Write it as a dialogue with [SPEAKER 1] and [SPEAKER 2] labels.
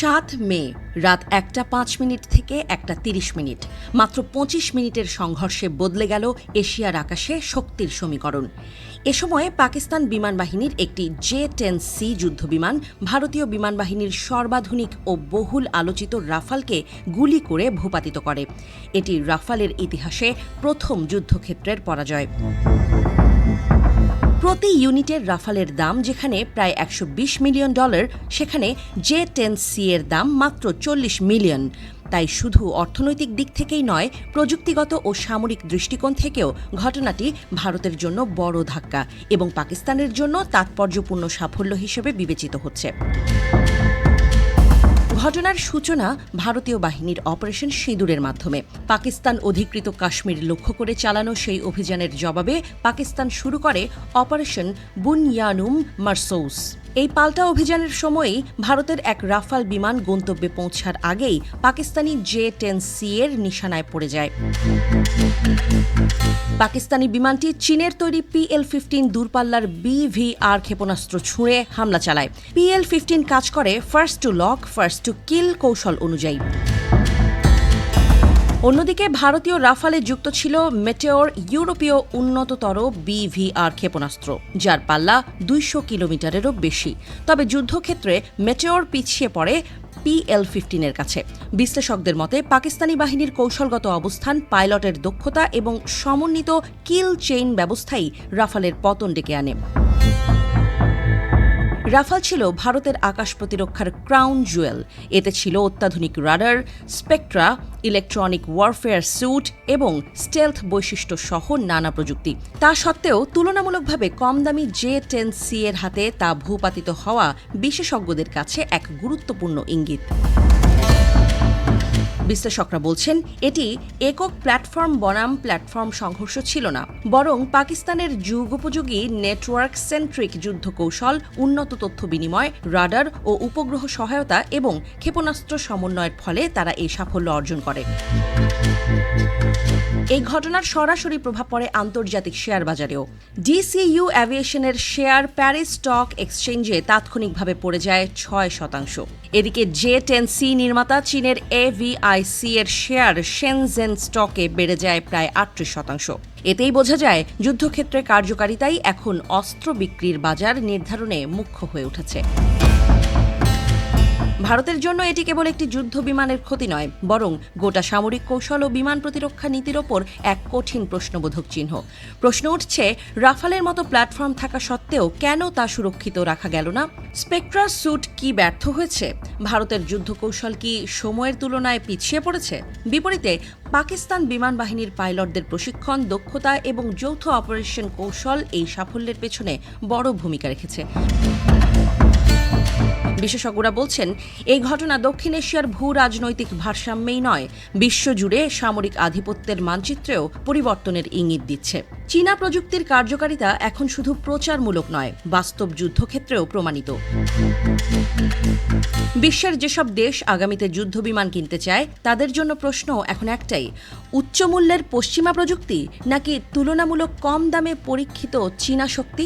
[SPEAKER 1] ৭ মে রাত ১টা ৫ থেকে ১টা ৩০, মাত্র ২৫ মিনিটের সংঘর্ষে বদলে গেল এশিয়ার আকাশে শক্তির সমীকরণ। এ সময় পাকিস্তান বিমান বাহিনীর একটি J-10C যুদ্ধবিমান ভারতীয় বিমান বাহিনীর সর্বাধুনিক ও বহুল আলোচিত রাফালকে গুলি করে ভূপাতিত করে। এটি রাফালের ইতিহাসে প্রথম যুদ্ধক্ষেত্রের পরাজয়। প্রতি ইউনিটের রাফালের দাম যেখানে প্রায় $১২০ মিলিয়ন, সেখানে J-10C এর দাম মাত্র $৪০ মিলিয়ন। তাই শুধু অর্থনৈতিক দিক থেকেই নয়, প্রযুক্তিগত ও সামরিক দৃষ্টিকোণ থেকেও ঘটনাটি ভারতের জন্য বড় ধাক্কা এবং পাকিস্তানের জন্য তাৎপর্যপূর্ণ সাফল্য হিসেবে বিবেচিত হচ্ছে। ঘটনার সূচনা ভারতীয় বাহিনীর অপারেশন সিঁদুরের মাধ্যমে। পাকিস্তান অধিকৃত কাশ্মীর লক্ষ্য করে চালানো সেই অভিযানের জবাবে পাকিস্তান শুরু করে অপারেশন বুনয়ানুম মারসৌস। এই পাল্টা অভিযানের সময়ই ভারতের এক রাফাল বিমান গন্তব্যে পৌঁছার আগেই পাকিস্তানি J-10C এর নিশানায় পড়ে যায়। পাকিস্তানি বিমানটি চীনের তৈরি PL-15 দূরপাল্লার BVR ক্ষেপণাস্ত্র ছুঁড়ে হামলা চালায়। PL-15 কাজ করে first to lock first to kill কৌশল অনুযায়ী। অন্যদিকে ভারতীয় রাফালে যুক্ত ছিল মেটেওর ইউরোপীয় উন্নততর BVR ক্ষেপণাস্ত্র, যার পাল্লা ২০০ কিলোমিটারেরও বেশি। তবে যুদ্ধক্ষেত্রে মেটেওর পিছিয়ে পড়ে PL-15 এর কাছে। বিশ্লেষকদের মতে পাকিস্তানি বাহিনীর কৌশলগত অবস্থান, পাইলটের দক্ষতা এবং সমন্বিত কিল চেইন ব্যবস্থাই রাফালের পতন ডেকে আনে। রাফাল ছিল ভারতের আকাশ প্রতিরক্ষার ক্রাউন জুয়েল। এতে ছিল অত্যাধুনিক radar, Spectra, electronic warfare suite এবং স্টেলথ বৈশিষ্ট্য সহ নানা প্রযুক্তি। তা সত্ত্বেও তুলনামূলকভাবে কম দামি J-10C এর হাতে তা ভূপাতিত হওয়া বিশেষজ্ঞদের কাছে এক গুরুত্বপূর্ণ ইঙ্গিত। বিশ্লেষকরা বলছেন, এটি একক প্ল্যাটফর্ম বনাম প্ল্যাটফর্ম সংঘর্ষ ছিল না, বরং পাকিস্তানের যুগোপযোগী নেটওয়ার্ক সেন্ট্রিক যুদ্ধ কৌশল, উন্নত তথ্য বিনিময়, রাডার ও উপগ্রহ সহায়তা এবং ক্ষেপণাস্ত্র সমন্বয়ের ফলে তারা এই সাফল্য অর্জন করে। এই ঘটনার সরাসরি প্রভাব পড়ে আন্তর্জাতিক শেয়ার বাজারেও। DCU অ্যাভিয়েশনের শেয়ার প্যারিস স্টক এক্সচেঞ্জে তাৎক্ষণিকভাবে পড়ে যায় ৬%। এদিকে J-10C নির্মাতা চীনের AVIC এর শেয়ার শেনজেন স্টকে বেড়ে যায় প্রায় ৩৮%। এতেই বোঝা যায় যুদ্ধক্ষেত্রে কার্যকারিতাই এখন অস্ত্র বিক্রির বাজার নির্ধারণে মুখ্য হয়ে উঠেছে। ভারতের জন্য এটি কেবল একটি যুদ্ধ বিমানের ক্ষতি নয়, বরং গোটা সামরিক কৌশল ও বিমান প্রতিরক্ষা নীতির ওপর এক কঠিন প্রশ্নবোধক চিহ্ন। প্রশ্ন উঠছে, রাফালের মতো প্ল্যাটফর্ম থাকা সত্ত্বেও কেন তা সুরক্ষিত রাখা গেল না? স্পেকট্রা স্যুট কি ব্যর্থ হয়েছে? ভারতের যুদ্ধ কৌশল কি সময়ের তুলনায় পিছিয়ে পড়েছে? বিপরীতে পাকিস্তান বিমান বাহিনীর পাইলটদের প্রশিক্ষণ, দক্ষতা এবং যৌথ অপারেশন কৌশল এই সাফল্যের পেছনে বড় ভূমিকা রেখেছে। বিশেষজ্ঞরা বলছেন, এই ঘটনা দক্ষিণ এশিয়ার ভূ রাজনৈতিক ভারসাম্যেই নয়, বিশ্বজুড়ে সামরিক আধিপত্যের মানচিত্রেও পরিবর্তনের ইঙ্গিত দিচ্ছে। চীনা প্রযুক্তির কার্যকারিতা এখন শুধু প্রচারমূলক নয়, বাস্তব যুদ্ধক্ষেত্রেও প্রমাণিত। বিশ্বের যেসব দেশ আগামীতে যুদ্ধবিমান কিনতে চায়, তাদের জন্য প্রশ্ন এখন একটাই: উচ্চমূল্যের পশ্চিমা প্রযুক্তি নাকি তুলনামূলক কম দামে পরীক্ষিত চীনা শক্তি?